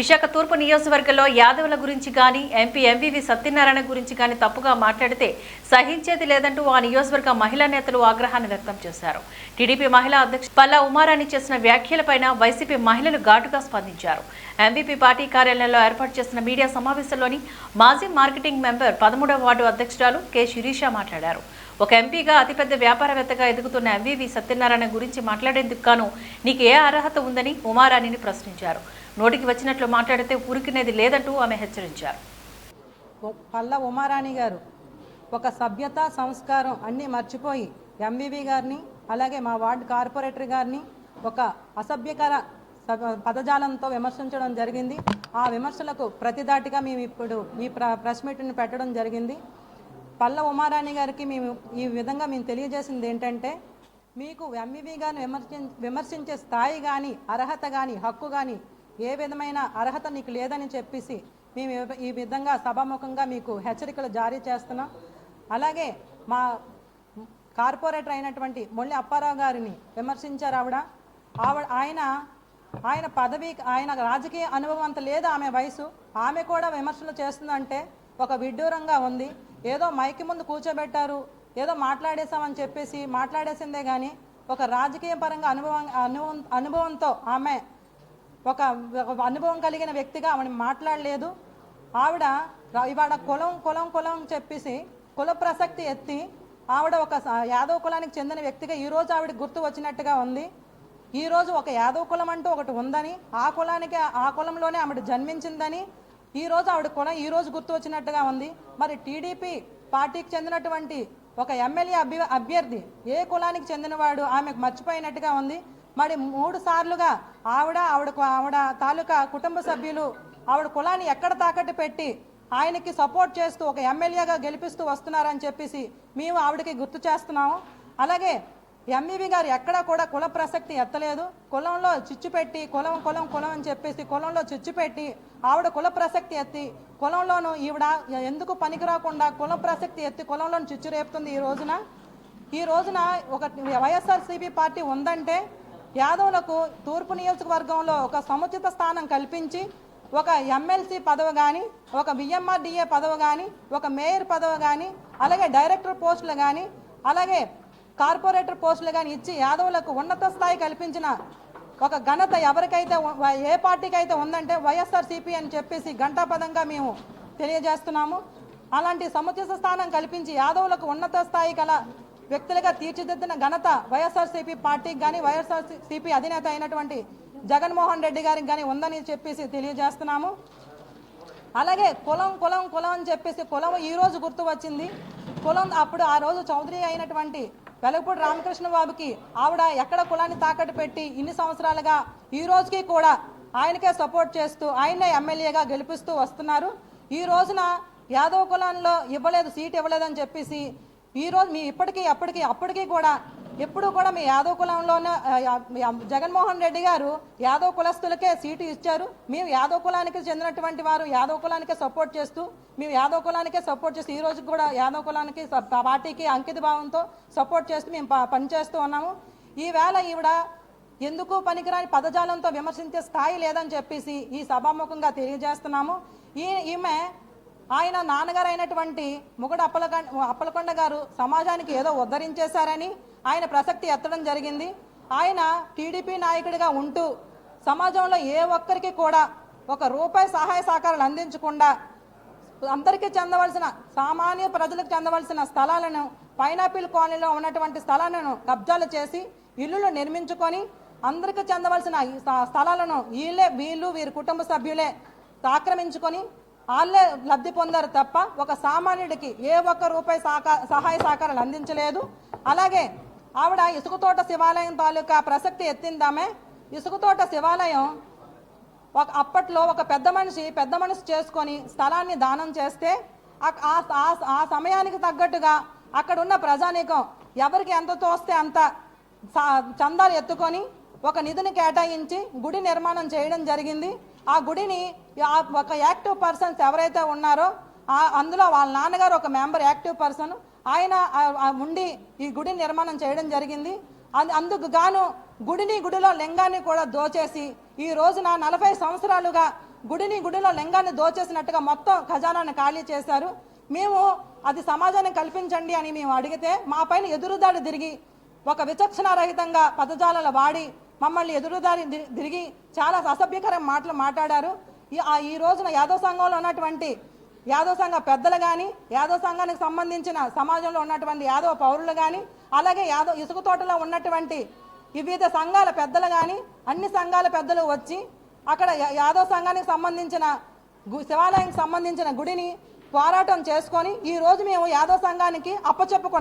విశాఖ తూర్పు నియోజకవర్గంలో యాదవుల గురించి కానీ ఎంపీ ఎంవివి సత్యనారాయణ గురించి కానీ తప్పుగా మాట్లాడితే సహించేది లేదంటూ ఆ నియోజకవర్గ మహిళా నేతలు ఆగ్రహాన్ని వ్యక్తం చేశారు. టీడీపీ మహిళా అధ్యక్షుడు పల్లా ఉమారాణి చేసిన వ్యాఖ్యలపైన వైసీపీ మహిళలు ఘాటుగా స్పందించారు. ఎంవీపీ పార్టీ కార్యాలయంలో ఏర్పాటు చేసిన మీడియా సమావేశంలోని మాజీ మార్కెటింగ్ మెంబర్ 13వ వార్డు అధ్యక్షురాలు కె శిరీష మాట్లాడారు. ఒక ఎంపీగా అతిపెద్ద వ్యాపారవేత్తగా ఎదుగుతున్న ఎంవీవి సత్యనారాయణ గురించి మాట్లాడేందుకు గాను నీకు ఏ అర్హత ఉందని ఉమారాణిని ప్రశ్నించారు. నోటికి వచ్చినట్లు మాట్లాడితే ఊరికినేది లేదంటూ ఆమె హెచ్చరించారు. పల్లా ఉమారాణి గారు ఒక సభ్యత సంస్కారం అన్నీ మర్చిపోయి ఎంవీవి గారిని అలాగే మా వార్డు కార్పొరేటర్ గారిని ఒక అసభ్యకర పదజాలంతో విమర్శించడం జరిగింది. ఆ విమర్శలకు ప్రతిదాటిగా మేము ఇప్పుడు ఈ ప్రెస్ మీట్ని పెట్టడం జరిగింది. పల్లా ఉమారాణి గారికి మేము ఈ విధంగా మేము తెలియజేసింది ఏంటంటే, మీకు ఎంవీవి గారిని విమర్శించే స్థాయి కానీ అర్హత కానీ హక్కు కానీ ఏ విధమైన అర్హత నీకు లేదని చెప్పేసి మేము ఈ విధంగా సభాముఖంగా మీకు హెచ్చరికలు జారీ చేస్తున్నాం. అలాగే మా కార్పొరేటర్ అయినటువంటి మొల్లి అప్పారావు గారిని విమర్శించారు. ఆయన పదవి ఆయన రాజకీయ అనుభవం అంత లేదు, ఆమె వయసు, ఆమె కూడా విమర్శలు చేస్తుందంటే ఒక విడ్డూరంగా ఉంది. ఏదో మైకి ముందు కూర్చోబెట్టారు, ఏదో మాట్లాడేశామని చెప్పేసి మాట్లాడేసిందే కానీ ఒక రాజకీయ పరంగా అనుభవంతో ఆమె ఒక అనుభవం కలిగిన వ్యక్తిగా ఆవిడ మాట్లాడలేదు. ఆవిడ ఇవాళ కులం చెప్పేసి కుల ప్రసక్తి ఎత్తి ఆవిడ ఒక యాదవ కులానికి చెందిన వ్యక్తిగా ఈరోజు ఆవిడ గుర్తు వచ్చినట్టుగా ఉంది. ఈరోజు ఒక యాదవ కులం అంటూ ఒకటి ఉందని, ఆ కులంలోనే ఆవిడ జన్మించిందని ఈరోజు ఆవిడ కులం ఈరోజు గుర్తు వచ్చినట్టుగా ఉంది. మరి టీడీపీ పార్టీకి చెందినటువంటి ఒక ఎమ్మెల్యే అభ్యర్థి ఏ కులానికి చెందినవాడు ఆమెకు మర్చిపోయినట్టుగా ఉంది. మరి 3 సార్లుగా ఆవిడ తాలూకా కుటుంబ సభ్యులు ఆవిడ కులాన్ని ఎక్కడ తాకట్టు పెట్టి ఆయనకి సపోర్ట్ చేస్తూ ఒక ఎమ్మెల్యేగా గెలిపిస్తూ వస్తున్నారని చెప్పేసి మేము ఆవిడకి గుర్తు చేస్తున్నాము. అలాగే ఎంవీవి గారు ఎక్కడా కూడా కుల ప్రసక్తి ఎత్తలేదు. కులంలో చిచ్చు పెట్టి కులం అని చెప్పేసి కులంలో చిచ్చు పెట్టి ఆవిడ కుల ప్రసక్తి ఎత్తి కులంలోనూ ఈవిడ ఎందుకు పనికిరాకుండా కుల ప్రసక్తి ఎత్తి కులంలోనూ చిచ్చు రేపుతుంది. ఈ రోజున ఒక వైఎస్ఆర్సీపీ పార్టీ ఉందంటే యాదవులకు తూర్పు నియోజకవర్గంలో ఒక సముచిత స్థానం కల్పించి ఒక ఎమ్మెల్సీ పదవి కానీ, ఒక విఎంఆర్డీఏ పదవి కానీ, ఒక మేయర్ పదవి కానీ, అలాగే డైరెక్టర్ పోస్టులు కానీ, అలాగే కార్పొరేటర్ పోస్టులు కానీ ఇచ్చి యాదవులకు ఉన్నత స్థాయి కల్పించిన ఒక ఘనత ఎవరికైతే ఏ పార్టీకి అయితే ఉందంటే వైఎస్ఆర్సీపీ అని చెప్పేసి ఘంటాపదంగా మేము తెలియజేస్తున్నాము. అలాంటి సముచిత స్థానం కల్పించి యాదవులకు ఉన్నత స్థాయి గల వ్యక్తులుగా తీర్చిదిద్దిన ఘనత వైఎస్ఆర్సీపీ పార్టీకి కానీ వైఎస్ఆర్సీపీ అధినేత అయినటువంటి జగన్మోహన్ రెడ్డి గారికి కానీ ఉందని చెప్పేసి తెలియజేస్తున్నాము. అలాగే కులం అని చెప్పేసి కులం ఈరోజు గుర్తు వచ్చింది. అప్పుడు ఆ రోజు చౌదరి అయినటువంటి వెలగపూడి రామకృష్ణ బాబుకి ఆవిడ ఎక్కడ కులాన్ని తాకట్టు పెట్టి ఇన్ని సంవత్సరాలుగా ఈ రోజుకి కూడా ఆయనకే సపోర్ట్ చేస్తూ ఆయనే ఎమ్మెల్యేగా గెలిపిస్తూ వస్తున్నారు. ఈ రోజున యాదవ కులంలో సీట్ ఇవ్వలేదని చెప్పేసి ఈరోజు మీ అప్పటికీ కూడా ఎప్పుడు కూడా మీ యాదవ కులంలోనే జగన్మోహన్ రెడ్డి గారు యాదవ కులస్తులకే సీటు ఇచ్చారు. మేము యాదవ కులానికి చెందినటువంటి వారు యాదవ కులానికే సపోర్ట్ చేస్తూ ఈ రోజు కూడా యాదవ కులానికి పార్టీకి అంకిత భావంతో సపోర్ట్ చేస్తూ మేము పనిచేస్తూ ఉన్నాము. ఈవేళ ఈవిడ ఎందుకు పనికిరాని పదజాలంతో విమర్శించే స్థాయి లేదని చెప్పేసి ఈ సభాముఖంగా తెలియజేస్తున్నాము. ఈమె ఆయన నాన్నగారు అయినటువంటి ముగడ అప్పలకొండ గారు సమాజానికి ఏదో ఉద్ధరించేశారని ఆయన ప్రసక్తి ఎత్తడం జరిగింది. ఆయన టీడీపీ నాయకుడిగా ఉంటూ సమాజంలో ఏ ఒక్కరికి కూడా ఒక రూపాయి సహాయ సహకారాలు అందించకుండా అందరికీ చెందవలసిన సామాన్య ప్రజలకు చెందవలసిన స్థలాలను పైనాపిల్ కాలనీలో ఉన్నటువంటి స్థలాలను కబ్జాలు చేసి ఇల్లులు నిర్మించుకొని అందరికీ చెందవలసిన స్థలాలను వీరి కుటుంబ సభ్యులే ఆక్రమించుకొని వాళ్ళే లబ్ధి పొందారు తప్ప ఒక సామాన్యుడికి ఏ ఒక్క రూపాయి సహాయ సహకారాలు అందించలేదు. అలాగే ఆవిడ ఇసుకతోట శివాలయం తాలూకా ప్రసక్తి ఎత్తిందామే. ఇసుకతోట శివాలయం అప్పట్లో ఒక పెద్ద మనిషి చేసుకొని స్థలాన్ని దానం చేస్తే ఆ సమయానికి తగ్గట్టుగా అక్కడ ఉన్న ప్రజానీకం ఎవరికి ఎంత తోస్తే అంత చందాలు ఎత్తుకొని ఒక నిధిని కేటాయించి గుడి నిర్మాణం చేయడం జరిగింది. ఆ గుడిని ఒక యాక్టివ్ పర్సన్స్ ఎవరైతే ఉన్నారో అందులో వాళ్ళ నాన్నగారు ఒక మెంబర్ యాక్టివ్ పర్సన్, ఆయన ఉండి ఈ గుడి నిర్మాణం చేయడం జరిగింది. అందుకు గాను గుడిలో లింగాన్ని కూడా దోచేసి ఈ రోజున 40 సంవత్సరాలుగా గుడిలో లింగాన్ని దోచేసినట్టుగా మొత్తం ఖజానాన్ని ఖాళీ చేశారు. మేము అది సమాజాన్ని కల్పించండి అని మేము అడిగితే మా పైన ఎదురుదాడి తిరిగి ఒక విచక్షణారహితంగా పదజాలాలు వాడి మమ్మల్ని ఎదురుదాడి తిరిగి చాలా అసభ్యకరమైన మాటలు మాట్లాడారు. ఈ రోజున యాదవ్ సంఘంలో ఉన్నటువంటి యాదవ్ సంఘ పెద్దలు కానీ, యాదవ్ సంఘానికి సంబంధించిన సమాజంలో ఉన్నటువంటి యాదవ పౌరులు కానీ, అలాగే ఇసుక తోటలో ఉన్నటువంటి వివిధ సంఘాల పెద్దలు కానీ, అన్ని సంఘాల పెద్దలు వచ్చి అక్కడ యాదవ్ సంఘానికి సంబంధించిన శివాలయానికి సంబంధించిన గుడిని పోరాటం చేసుకొని ఈ రోజు మేము యాదవ్ సంఘానికి అప్పచెప్పుకున్నాం.